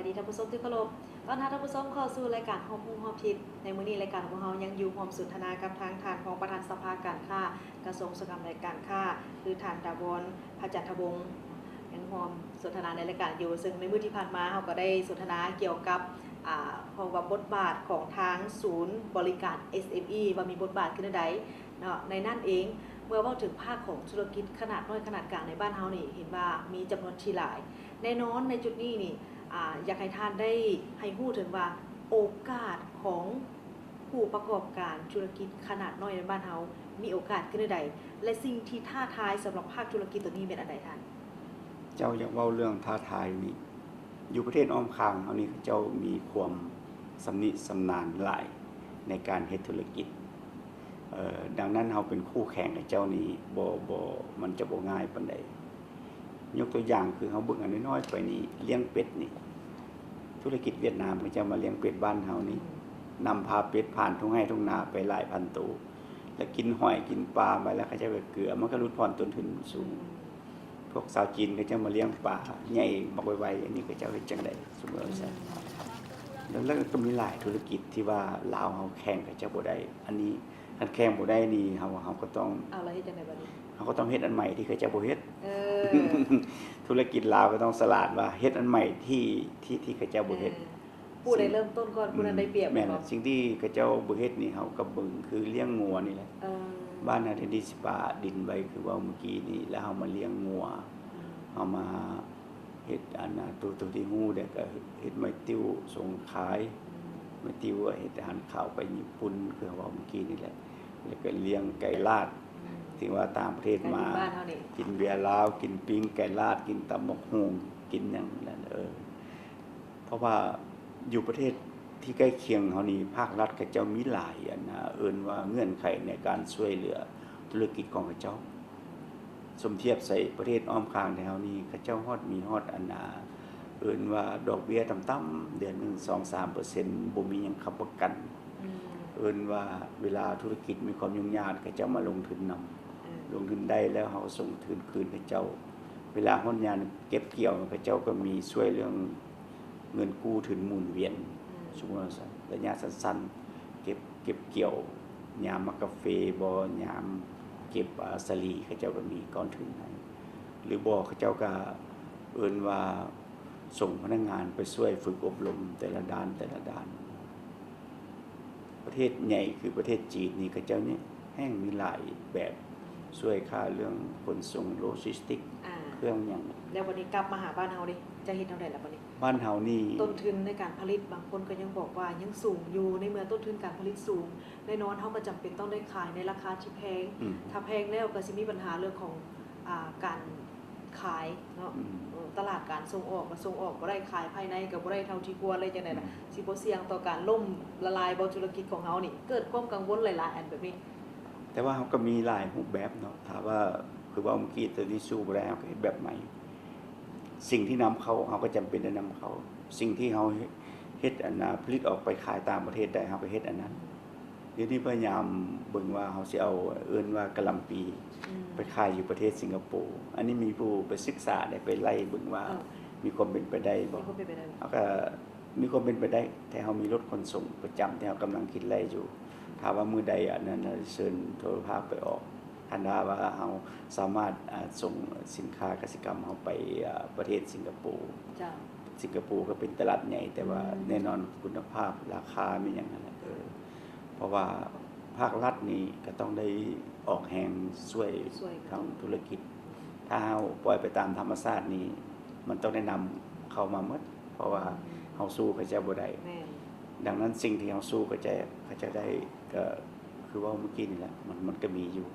ายดีท่านผู้ชมที่เคารพตอนท่านผู้ชมเข้าสู่รายการหอมหุ้มหอมทิพย์ในมื้อนี้รายการของเรายังอยู่หอมสนทนากับทางของประธานสภาการค้ากระทรวงอุตสาหกรรมและการค้าคือท่านดาวรพจันทวงศ์ยังหอมสนทนาในรายการอยู่ซึ่งในมื้อที่ผ่านมาเราก็ได้สนทนาเกี่ยวกับเพราะว่าบทบาทของทางศูนย์บริการ SME ว่ามีบทบาทขึ้นใดเนาะในนั่นเองเมื่อว่าถึงภาคของธุรกิจขนาดน้อยขนาดกลางในบ้านเฮานี่เห็นว่ามีจำนวนที่หลายแน่นอนในจุดนี้นี่อยากให้ท่านได้ให้รู้ถึงว่าโอกาสของผู้ประกอบการธุรกิจขนาดน้อยในบ้านเฮามีโอกาสขึ้นใดและสิ่งที่ท้าทายสำหรับภาคธุรกิจตัวนี้เป็นอันใดท่านเจ้าอยากเว้าเรื่องท้าทายนี่อยู่ประเทศอ้อมข้างเฮานี่เจ้ามีความสำนิสำนาญหลายในการเฮ็ดธุรกิจดังนั้นเฮาเป็นคู่แข่งกับเจ้านี้บ่มันจะบ่ง่ายปานใดยกตัวอย่างคือเฮาเบิ่งอันน้อยๆไปนี่เลี้ยงเป็ดนี่ธุรกิจเวียดนามเขาจะมาเลี้ยงเป็ดบ้านเฮานี่นำพาเป็ดผ่านทุ่งไร่ทุ่งนาไปหลายพันตัวแล้วกินหอยกินปลาไปแล้วเขาจะไปเกลือมันก็ลดพรต้นทุนสูงพวกชาวจีนก็จะมาเลี้ยงปลาใหญ่บักไวๆอันนี้ก็จะเฮ็ดจังได๋สมมุติว่าซั่นแล้วก็มีหลายธุรกิจที่ว่าลาวเฮาแข่งกับเจ้าบ่ได้อันนี้คันแข่งบ่ได้นี่เฮาก็ต้องเอาแล้วเฮ็ดจังได๋บัดนี้เขาก็ต้องเฮ็ดอันใหม่ที่เขาจะบ่เฮ็ดธุรกิจลาวก็ต้องสลาดว่าเฮ็ดอันใหม่ที่เขาจะบ่เฮ็ดผู้ใดเริ่มต้นก่อนผู้นั้นได้เปรียบแม่นสิ่งที่เขาเจ้าบ่เฮ็ดนี่เฮาก็เบิ่งคือเลี้ยงงัวนี่แหละบ้านนาที่ดิสิปาดินไว้คือว่าเมื่อกี้นี่แล้วเฮามาเลี้ยงงัวเฮามาเฮ็ดอันน่ะตัวที่ฮู้ได้ก็เฮ็ดไม้ติ้วส่งขายไม้ติ้วเฮ็ดอาหารข้าวไปญี่ปุ่นคือว่าเมื่อกี้นี่แหละแล้วก็เลี้ยงไก่ลาดที่ว่าต่างประเทศมากินเบียร์ลาวกินปิ้งไก่ลาดกินตำบักหุ่งกินหยังนั่นเพราะว่าอยู่ประเทศที่ใกล้เคียงเฮานี่ภาครัฐเขาเจ้ามีหลายอันนะเอิ้นว่าเงื่อนไขในการช่วยเหลือธุรกิจของเขาเจ้าสมเทียบใส่ประเทศอ้อมข้างแถวนี้เขาเจ้ามีฮอดอันน่ะเอิ้นว่าดอกเบี้ยต่ำๆเดือนนึง 2-3% บ่มีหยังค้ำประกันเอิ้นว่าเวลาธุรกิจมีความยุ่งยากเขาเจ้ามาลงทุนนำลงทุนได้แล้วเฮาส่งทุนคืนเขาเจ้าเวลาฮอดยามเก็บเกี่ยวเขาเจ้าก็มีช่วยเรื่องเงินกู้ทุนหมุนเวียนสมมุติว่าระยะสั้นๆเก็บเกี่ยวยามมะกาเฟบ่ยามเก็บสาลีเขาเจ้าก็มีกองทุนให้หรือบ่เขาเจ้าก็เอิ้นว่าส่งพนักงานไปช่วยฝึกอบรมแต่ละด้านประเทศใหญ่คือประเทศจีนนี่เขาเจ้านี่แห้งมีหลายแบบช่วยค่าเรื่องขนส่งโลจิสติกเครื่องหยังแล้ววันนี้กลับมาหาบ้านเฮาดิจะเฮ็ดเท่าใดล่ะบัดนี้บ้านเฮานี่ต้นทุนในการผลิตบางคนก็ยังบอกว่ายังสูงอยู่ในเมื่อต้นทุนการผลิตสูงแน่นอนเฮาก็จำเป็นต้องได้ขายในราคาที่แพงถ้าแพงแล้วก็สิมีปัญหาเรื่องของการขายเนาะตลาดการส่งออกบ่ได้ขายภายในก็บ่ได้เท่าที่ควรเลยจังได๋ล่ะสิบ่เสี่ยงต่อการล่มละลายบ่ธุรกิจของเฮานี่เกิดความกังวลหลายๆอันแบบนี้แต่ว่าเฮาก็มีหลายรูปแบบเนาะถ้าว่าคือว่าเมื่อกี้ตัวนี้สู้บ่ได้เฮาก็เฮ็ดแบบใหม่สิ่งที่นำเข้าเฮาก็จำเป็นได้นำเข้าสิ่งที่เฮาเฮ็ดอันน่ะผลิตออกไปขายต่างประเทศได้เฮาก็เฮ็ดอันนั้นเดี๋ยวนี้พยายามเบิ่งว่าเฮาสิเอาเอิ้นว่ากะหล่ำปีไปขายอยู่ประเทศสิงคโปร์อันนี้มีผู้ไปศึกษาได้ไปไล่เบิ่งว่ามีความเป็นไปได้บ่เฮาก็มีความเป็นไปได้แต่เฮามีรถขนส่งประจำที่เฮากำลังคิดไล่อยู่ถ้าว่ามื้อใดอันนั้นเชิญโทรภาพไปออกคันว่าเฮาสามารถส่งสินค้ากสิกรรมเฮาไปประเทศสิงคโปร์สิงคโปร์ก็เป็นตลาดใหญ่แต่ว่าแน่นอนคุณภาพราคามีหยังนั่นแหละเพราะว่าภาครัฐนี่ก็ต้องได้ออกแรงช่วยทางธุรกิจถ้าเฮาปล่อยไปตามธรรมชาตินี่มันต้องได้นำเข้ามาหมดเพราะว่าเฮาสู้เขาจะบ่ได้ดังนั้นสิ่งที่เฮาสู้เขาจะได้ก็คือว่าเมื่อกี้นี่แหละมันก็มีอยู่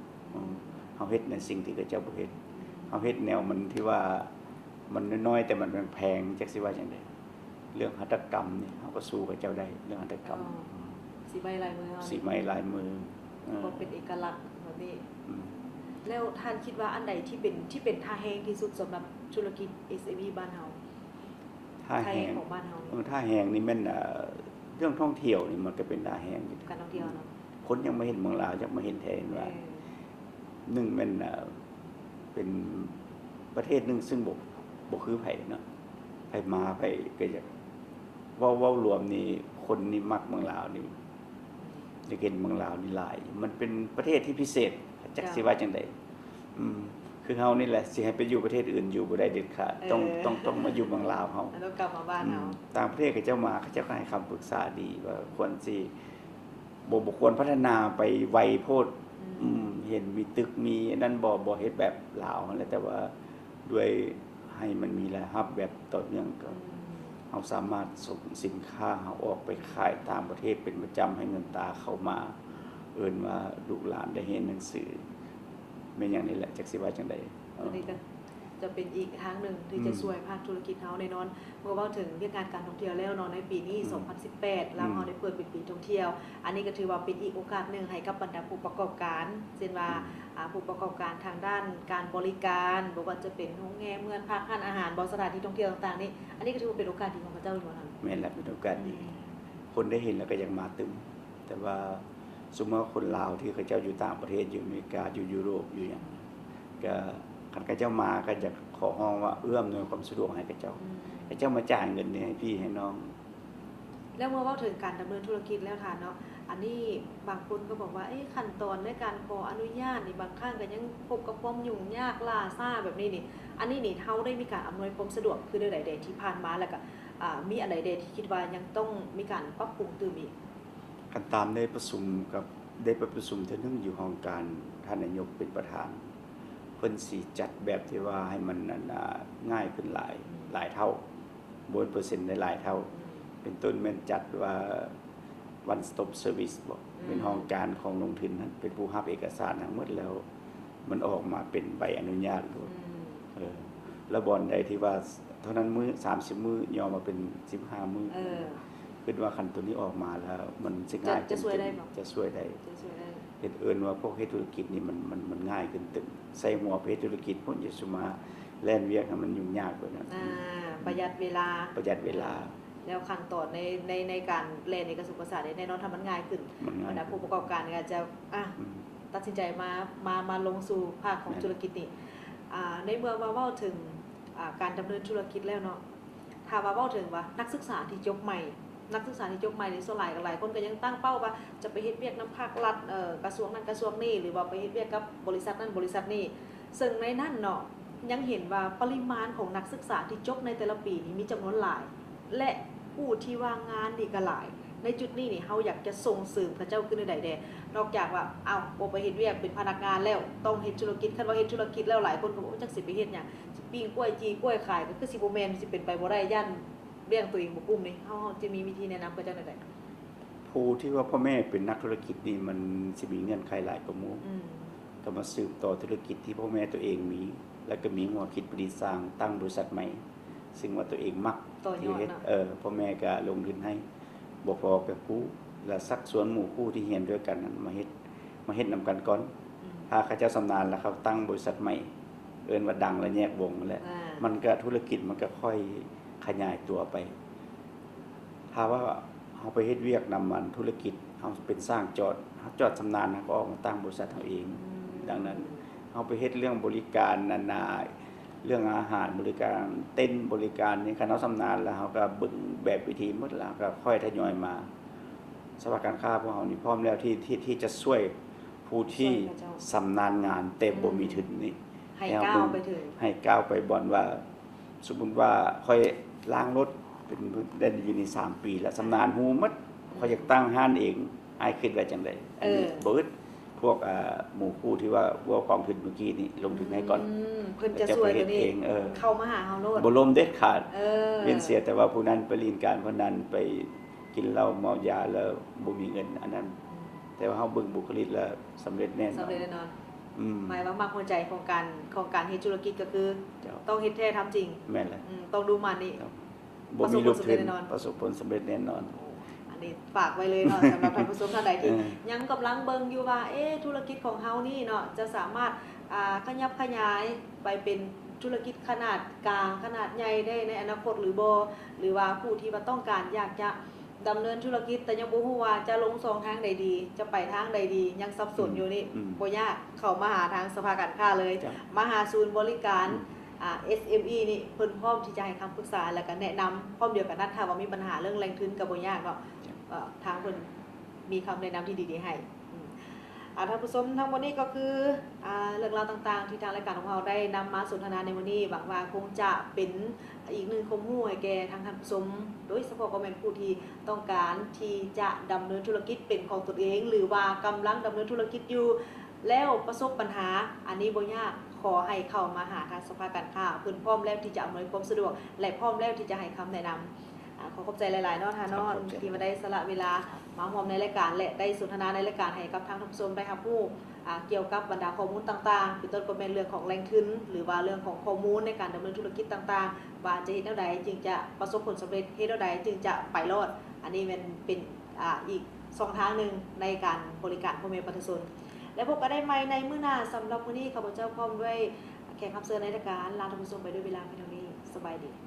เฮาเฮ็ดในสิ่งที่เขาเจ้าบ่เฮ็ดเฮาเฮ็ดแนวมันที่ว่ามันน้อยๆแต่มันแพงจักสิว่าจังได๋เรื่องหัตถกรรมนี่เฮาก็สู้เขาเจ้าได้เรื่องหัตถกรรมสีไม้ลายมือสีไม้ลายมือก็เป็นเอกลักษณ์แบบนี้แล้วท่านคิดว่าอันใดที่เป็นท่าแห้งที่สุดสำหรับธุรกิจ SME บ้านเฮาท่าแห้งของบ้านเฮาท่าแห้งนี่แม่นเรื่องท่องเที่ยวนี่มันก็เป็นท่าแห้งอยู่การท่องเที่ยวเนาะคนยังไม่เห็นเมืองลาวยังมาเห็นแท้ว่านึงแม่นเป็นประเทศนึงซึ่งบ่คือไผเนาะไผมาไผก็อยาก เว้ารวมนี่คนนี่มักเมืองลาวนี่อยากเห็นเมืองลาวนี่หลาย มันเป็นประเทศที่พิเศษจักสิว่าจังได๋คือเฮานี่แหละสิให้ไปอยู่ประเทศอื่นอยู่บ่ได้เด็ดขาดต้องมาอยู่เมืองลาวเฮา ต้องกลับมาบ้านเฮา ต่างประเทศเขาเจ้ามาเขาเจ้าก็ให้คำปรึกษาดีว่าควรสิบ่ควรพัฒนาไปไวโพดเห็นมีตึกมีนั่นบ่เฮ็ดแบบลาวนั่นแหละแต่ว่าด้วยให้มันมีรายรับแบบต่อเนื่องก็เฮาสามารถส่งสินค้าเฮาออกไปขายต่างประเทศเป็นประจำให้เงินตาเข้ามาเอิ้นว่าลูกหลานได้เรียนหนังสือแม่นหยังนี่แหละจักสิว่าจังได๋ อันนี้ก็จะเป็นอีกทางหนึ่งที่จะช่วยภาคธุรกิจเฮาแน่นอนเมื่อเว้าถึงเรื่องการท่องเที่ยวแล้วเนาะในปีนี้ 2018ลาวเฮาได้เปิดเป็นปีท่องเที่ยว อันนี้ก็ถือว่าเป็นอีกโอกาสหนึงให้กับบรรดาผู้ประกอบการเช่นว่าผู้ประกอบการทางด้านการบริการบ่ว่าจะเป็นโรงแรมเมืองพักร้านอาหารบ่สถานที่ท่องเที่ยวต่างๆนี่อันนี้ก็ถือว่าเป็นโอกาสดีของพระเจ้าอยู่นั่น แม่นแหละเป็นโอกาสดี คนได้เห็นแล้วก็ยังมาตึมแต่ว่าสมมติว่าคนลาวที่เขาเจ้าอยู่ต่างประเทศอยู่อเมริกาอยู่ยุโรปอยู่อย่างก็คันเขาเจ้ามาก็จะขอร้องว่าเอื้อมหน่วยความสะดวกให้เขาเจ้าเขาเจ้ามาจ่ายเงินเนี่ยให้พี่ให้น้อง แล้วเมื่อเว้าถึงการดำเนินธุรกิจแล้วท่านเนาะอันนี้บางคนก็บอกว่าขั้นตอนในการขออนุญาตนี่บางครั้งก็ยังพบกับความยุ่งยากล่าช้าแบบนี้นี่อันนี้นี่เฮาได้มีการอำนวยความสะดวกคือใดๆที่ผ่านมาแล้วก็มีอันใดๆที่คิดว่ายังต้องมีการปรับปรุงเติมอีก กันตามได้ประชุมกับได้ไปประชุมเทื่อนึงอยู่ห้องการท่านนายกเป็นประธานเพิ่นสิจัดแบบที่ว่าให้มันง่ายขึ้นหลายเท่าบนเปอร์เซ็นต์ได้หลายเท่า เป็นต้นแม่นจัดว่า one stop service บ่เป็นห้องการของลงทุนนั้นเป็นผู้รับเอกสารทั้งหมดแล้ว มันออกมาเป็นใบอนุญาตด้วยแล้วบ่อนใดที่ว่าเท่านั้นมื้อ30มื้อยอมมาเป็น15มื้อคิดว่าคันตัวนี้ออกมาแล้วมันสิง่ายจะช่วยได้บ่จะช่วยได้เฮ็ดเอิ้นว่าพวกเฮ็ดธุรกิจนี่มันง่ายขึ้นตึงใส่หัวไปเฮ็ดธุรกิจพุ่นจะสุมาแล่นเวียกให้มันยุ่งยากกว่านั้นประหยัดเวลาแล้วขั้นตอนในการเรียนเอกสุขศาสตร์แน่นอนถ้ามันง่ายขึ้นบรรดาผู้ประกอบการก็จะตัดสินใจมาลงสู่ภาคของธุรกิจนี่ในเมื่อว่าเว้าถึงการดำเนินธุรกิจแล้วเนาะถ้าว่าเว้าถึงว่านักศึกษาที่จบใหม่ในส่วนหลายคนก็ยังตั้งเป้าว่าจะไปเฮ็ดเวียกนำภาครัฐกระทรวงนั้นกระทรวงนี้หรือว่าไปเฮ็ดเวียกกับบริษัทนั้นบริษัทนี้ซึ่งในนั้นเนาะยังเห็นว่าปริมาณของนักศึกษาที่จบในแต่ละปีนี้มีจำนวนหลายและผู้ที่ว่างงานนี่ก็หลายในจุดนี้นี่เฮาอยากจะส่งเสริมพระเจ้าขึ้นในใดแดนอกจากว่าบ่ไปเฮ็ดเวียกเป็นพนักงานแล้วต้องเฮ็ดธุรกิจคันว่าเฮ็ดธุรกิจแล้วหลายคนก็บอกว่าจักสิไปเฮ็ดหยังสิปิ้งกล้วยจีกล้วยขายก็คือสิบ่แม่นสิเป็นไปบ่ได้ย่านเลี้ยงตัวเองบ่กุ้มนี่เฮาจะมีวิธีแนะนำพระเจ้าในใดผู้ที่ว่าพ่อแม่เป็นนักธุรกิจนี่มันสิมีเงื่อนไขหลายกว่าหมู่ก็มาสืบต่อธุรกิจที่พ่อแม่ตัวเองมีแล้วก็มีหัวคิดประดิษฐ์สร้างตั้งบริษัทใหม่ซึ่งว่าตัวเองมักที่เฮ็ดพ่อแม่ก็ลงทุนให้บ่พอกับผู้แล้วสักส่วนหมู่คู่ที่เรียนด้วยกันนั้นมาเฮ็ดนำกันก่อนถ้าเขาเจ้าชำนาญแล้วเขาตั้งบริษัทใหม่เอิ้นว่าดังแล้วแยกวงนั่นแหละมันก็ธุรกิจมันก็ค่อยขยายตัวไปถ้าว่าเฮาไปเฮ็ดเวียกนำมันธุรกิจเฮาเป็นสร้างจอดชำนาญก็ออกมาตั้งบริษัทเฮาเองดังนั้นเฮาไปเฮ็ดเรื่องบริการนานาเรื่องอาหารบริการเต้นบริการนี่คันเฮาชำนาญแล้วเฮาก็เบิ่งแบบวิธีหมดแล้วก็ค่อยทยอยมาสภาการค้าพวกเฮานี่พร้อมแล้วที่จะช่วยผู้ที่ชำนาญงานแต่บ่มีทุนนี่ให้ก้าวไปถึงให้ก้าวไปบ่อนว่าสมมุติว่าค่อยล้างรถเป็นได้อยู่นี่3ปีแล้วชำนาญฮู้หมดค่อยอยากตั้งห้านเองอ้ายคิดว่าจังได๋บ่อึดพวกหมู่คู่ที่ว่าพวกกองทุนเมื่อกี้นี่ลงทุนให้ก่อนเพิ่นจะช่วยตัวนี้เข้ามาหาเฮาโลดบ่ล้มเด็ดขาดเว้นเสียแต่ว่าผู้นั้นไปลีนการพนันไปกินเหล้าเมายาแล้วบ่มีเงินอันนั้นแต่ว่าเฮาเบิ่งบุคลิกแล้วสำเร็จแน่นอนหมายว่ามักหัวใจของการเฮ็ดธุรกิจก็คือต้องเฮ็ดแท้ทำจริงแม่นแหละต้องดูมันนี่บ่มีรูปทุนประสบผลสำเร็จแน่นอนอันนี้ฝากไว้เลยเนาะสำหรับท่านผู้ชมท่านใดที่ยังกำลังเบิ่งอยู่ว่าธุรกิจของเฮานี่เนาะจะสามารถขยับขยายไปเป็นธุรกิจขนาดกลางขนาดใหญ่ได้ในอนาคตหรือบ่หรือว่าผู้ที่ว่าต้องการอยากจะดำเนินธุรกิจแต่ยังบ่ฮู้ว่าจะลง2ทางใดดีจะไปทางใดดียังสับสนอยู่นี่บ่ยากเข้ามาหาทางสภาการค้าเลยมาหาศูนย์บริการ SME นี่เพิ่นพร้อมที่จะให้คำปรึกษาแล้วก็แนะนำพร้อมเดียวกันนัดถ้าว่ามีปัญหาเรื่องแรงทุนก็บ่ยากเนาะทางเพิ่นมีคำแนะนำที่ดีๆให้ท่านผู้ชมทั้งหมดนี้ก็คือเรื่องราวต่างๆที่ทางรายการของเราได้นำมาสนทนาในวันนี้หวังว่าคงจะเป็นอีกหนึ่งความรู้ให้แก่ทางท่านผู้ชมโดยเฉพาะก็เป็นผู้ที่ต้องการที่จะดำเนินธุรกิจเป็นของตนเอง หรือว่ากำลังดำเนินธุรกิจอยู่แล้วประสบปัญหาอันนี้บ่ยากขอให้เข้ามาหาทางสภาการค้าเพิ่นพร้อมแล้วที่จะอำนวยความสะดวกและพร้อมแล้วที่จะให้คำแนะนำขอขอบใจหลายๆเนาะท่านเนาะที่มาได้สละเวลามาร่วมในรายการและได้สนทนาในรายการให้กับทางท่านผู้ชมได้รับรู้เกี่ยวกับบรรดาข้อมูลต่างๆเป็นต้นก็เป็นเรื่องของแรงทุนหรือว่าเรื่องของข้อมูลในการดำเนินธุรกิจต่างๆว่าจะเฮ็ดแนวใดจึงจะประสบผลสำเร็จเฮ็ดแนวใดจึงจะไปรอดอันนี้มันเป็นอีกช่องทางหนึ่งในการบริการพ่อแม่ประชาชนและพบกันได้ใหม่ในมื้อหน้าสำหรับมื้อนี้ข้าพเจ้าพร้อมด้วยแขกรับเชิญในรายการลาท่านผู้ชมไปด้วยเวลาเพียงเท่านี้สบายดี